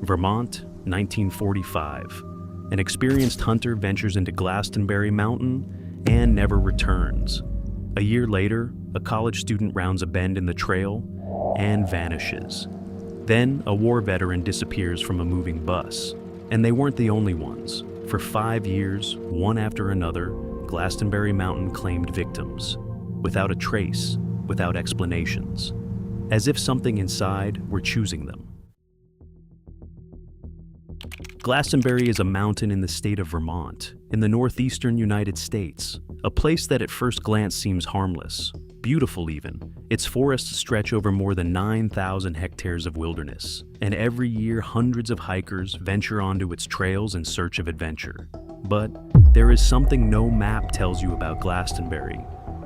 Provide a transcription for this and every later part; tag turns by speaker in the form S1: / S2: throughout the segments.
S1: Vermont, 1945. An experienced hunter ventures into Glastenbury Mountain and never returns. A year later, a college student rounds a bend in the trail and vanishes. Then, a war veteran disappears from a moving bus. And they weren't the only ones. For 5 years, one after another, Glastenbury Mountain claimed victims. Without a trace, without explanations. As if something inside were choosing them. Glastenbury is a mountain in the state of Vermont, in the northeastern United States, a place that at first glance seems harmless, beautiful even. Its forests stretch over more than 9,000 hectares of wilderness, and every year hundreds of hikers venture onto its trails in search of adventure. But there is something no map tells you about Glastenbury.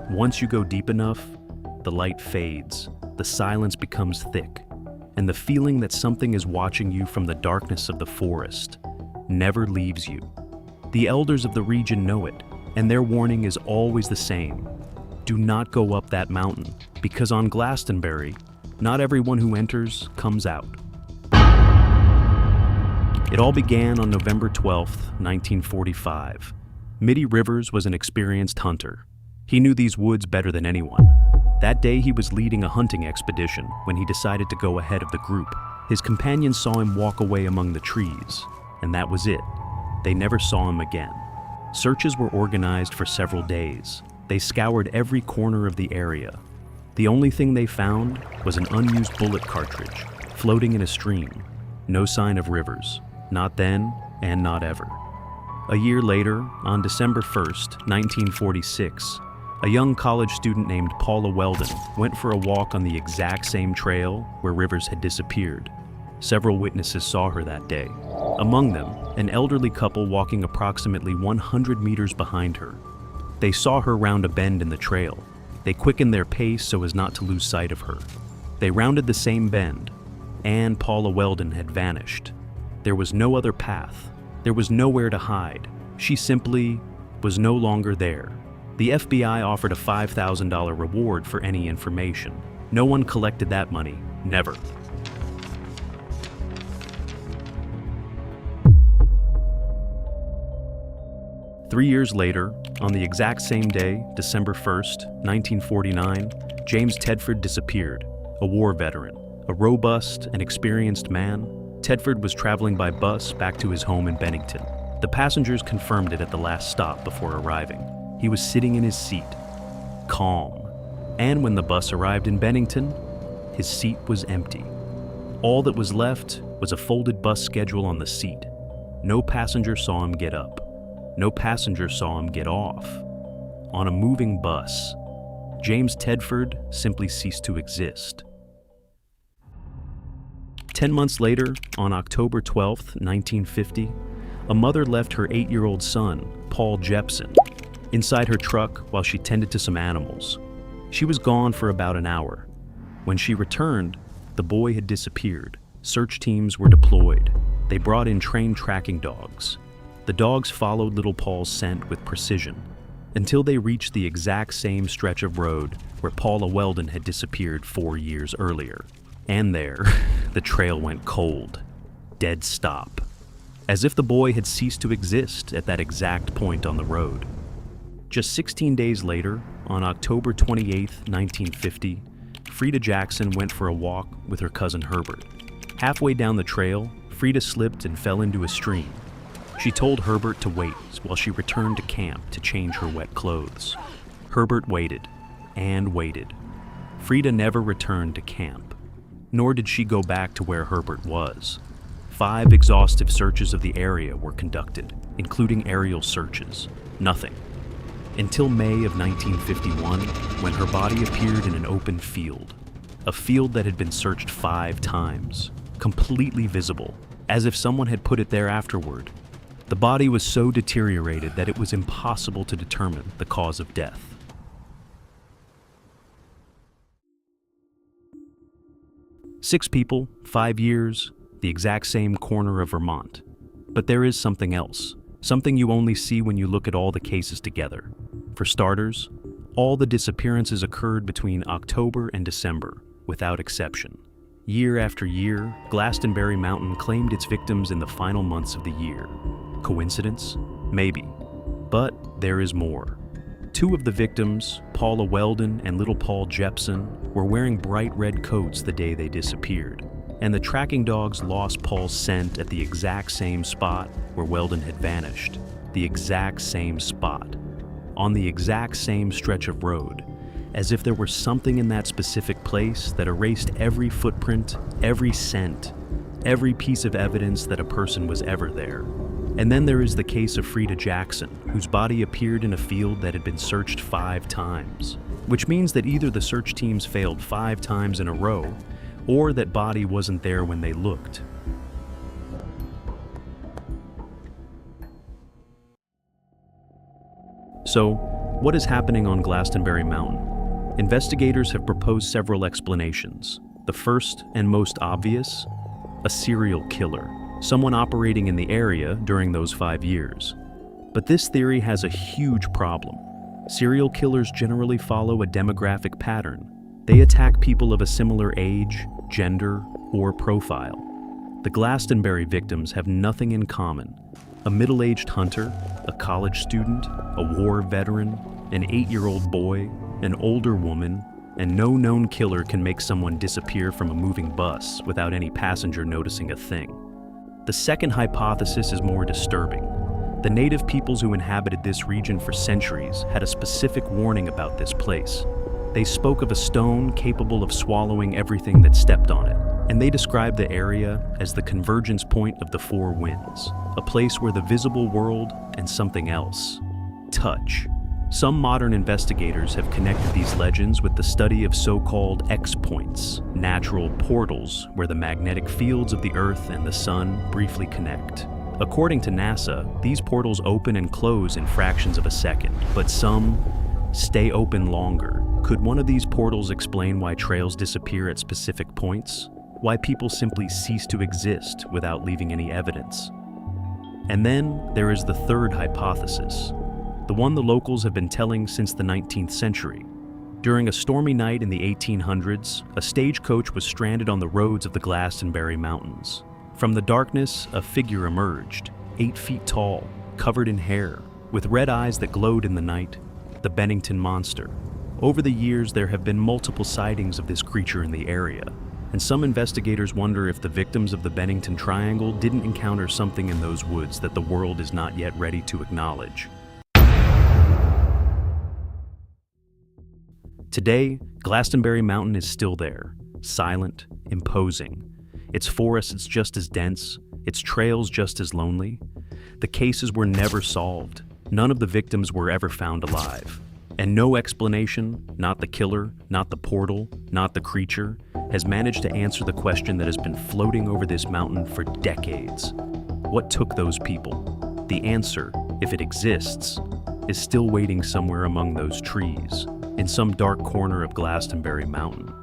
S1: Once you go deep enough, the light fades, the silence becomes thick, and the feeling that something is watching you from the darkness of the forest never leaves you. The elders of the region know it, and their warning is always the same. Do not go up that mountain, because on Glastenbury, not everyone who enters comes out. It all began on November 12th, 1945. Mitty Rivers was an experienced hunter. He knew these woods better than anyone. That day he was leading a hunting expedition when he decided to go ahead of the group. His companions saw him walk away among the trees, and that was it. They never saw him again. Searches were organized for several days. They scoured every corner of the area. The only thing they found was an unused bullet cartridge, floating in a stream. No sign of Rivers, not then and not ever. A year later, on December 1st, 1946, a young college student named Paula Weldon went for a walk on the exact same trail where Rivers had disappeared. Several witnesses saw her that day. Among them, an elderly couple walking approximately 100 meters behind her. They saw her round a bend in the trail. They quickened their pace so as not to lose sight of her. They rounded the same bend, and Paula Weldon had vanished. There was no other path. There was nowhere to hide. She simply was no longer there. The FBI offered a $5,000 reward for any information. No one collected that money, never. Three years later, on the exact same day, December 1st, 1949, James Tedford disappeared, a war veteran, a robust and experienced man. Tedford was traveling by bus back to his home in Bennington. The passengers confirmed it at the last stop before arriving. He was sitting in his seat, calm. And when the bus arrived in Bennington, his seat was empty. All that was left was a folded bus schedule on the seat. No passenger saw him get up. No passenger saw him get off. On a moving bus, James Tedford simply ceased to exist. 10 months later, on October 12th, 1950, a mother left her 8-year-old son, Paul Jepson, inside her truck while she tended to some animals. She was gone for about an hour. When she returned, the boy had disappeared. Search teams were deployed. They brought in trained tracking dogs. The dogs followed little Paul's scent with precision until they reached the exact same stretch of road where Paula Weldon had disappeared 4 years earlier. And there, the trail went cold. Dead stop. As if the boy had ceased to exist at that exact point on the road. Just 16 days later, on October 28, 1950, Frida Jackson went for a walk with her cousin Herbert. Halfway down the trail, Frida slipped and fell into a stream. She told Herbert to wait while she returned to camp to change her wet clothes. Herbert waited and waited. Frida never returned to camp, nor did she go back to where Herbert was. 5 exhaustive searches of the area were conducted, including aerial searches. Nothing. Until May of 1951, when her body appeared in an open field. A field that had been searched 5 times, completely visible, as if someone had put it there afterward. The body was so deteriorated that it was impossible to determine the cause of death. Six people, 5 years, the exact same corner of Vermont. But there is something else, something you only see when you look at all the cases together. For starters, all the disappearances occurred between October and December, without exception. Year after year, Glastenbury Mountain claimed its victims in the final months of the year. Coincidence? Maybe. But there is more. Two of the victims, Paula Weldon and little Paul Jepson, were wearing bright red coats the day they disappeared, and the tracking dogs lost Paul's scent at the exact same spot where Weldon had vanished. The exact same spot. On the exact same stretch of road, as if there were something in that specific place that erased every footprint, every scent, every piece of evidence that a person was ever there. And then there is the case of Frida Jackson, whose body appeared in a field that had been searched 5 times, which means that either the search teams failed 5 times in a row, or that body wasn't there when they looked. So, what is happening on Glastenbury Mountain? Investigators have proposed several explanations. The first and most obvious, a serial killer, someone operating in the area during those 5 years. But this theory has a huge problem. Serial killers generally follow a demographic pattern. They attack people of a similar age, gender, or profile. The Glastenbury victims have nothing in common. A middle-aged hunter, a college student, a war veteran, an 8-year-old boy, an older woman, and no known killer can make someone disappear from a moving bus without any passenger noticing a thing. The second hypothesis is more disturbing. The native peoples who inhabited this region for centuries had a specific warning about this place. They spoke of a stone capable of swallowing everything that stepped on it, and they described the area as the convergence point of the 4 winds, a place where the visible world and something else touch. Some modern investigators have connected these legends with the study of so-called X-points, natural portals where the magnetic fields of the Earth and the Sun briefly connect. According to NASA, these portals open and close in fractions of a second, but some stay open longer. Could one of these portals explain why trails disappear at specific points? Why people simply cease to exist without leaving any evidence? And then there is the third hypothesis, the one the locals have been telling since the 19th century. During a stormy night in the 1800s, a stagecoach was stranded on the roads of the Glastenbury Mountains. From the darkness, a figure emerged, 8 feet tall, covered in hair, with red eyes that glowed in the night, the Bennington Monster. Over the years, there have been multiple sightings of this creature in the area, and some investigators wonder if the victims of the Bennington Triangle didn't encounter something in those woods that the world is not yet ready to acknowledge. Today, Glastenbury Mountain is still there, silent, imposing. Its forests just as dense, its trails just as lonely. The cases were never solved. None of the victims were ever found alive. And no explanation, not the killer, not the portal, not the creature, has managed to answer the question that has been floating over this mountain for decades. What took those people? The answer, if it exists, is still waiting somewhere among those trees, in some dark corner of Glastenbury Mountain.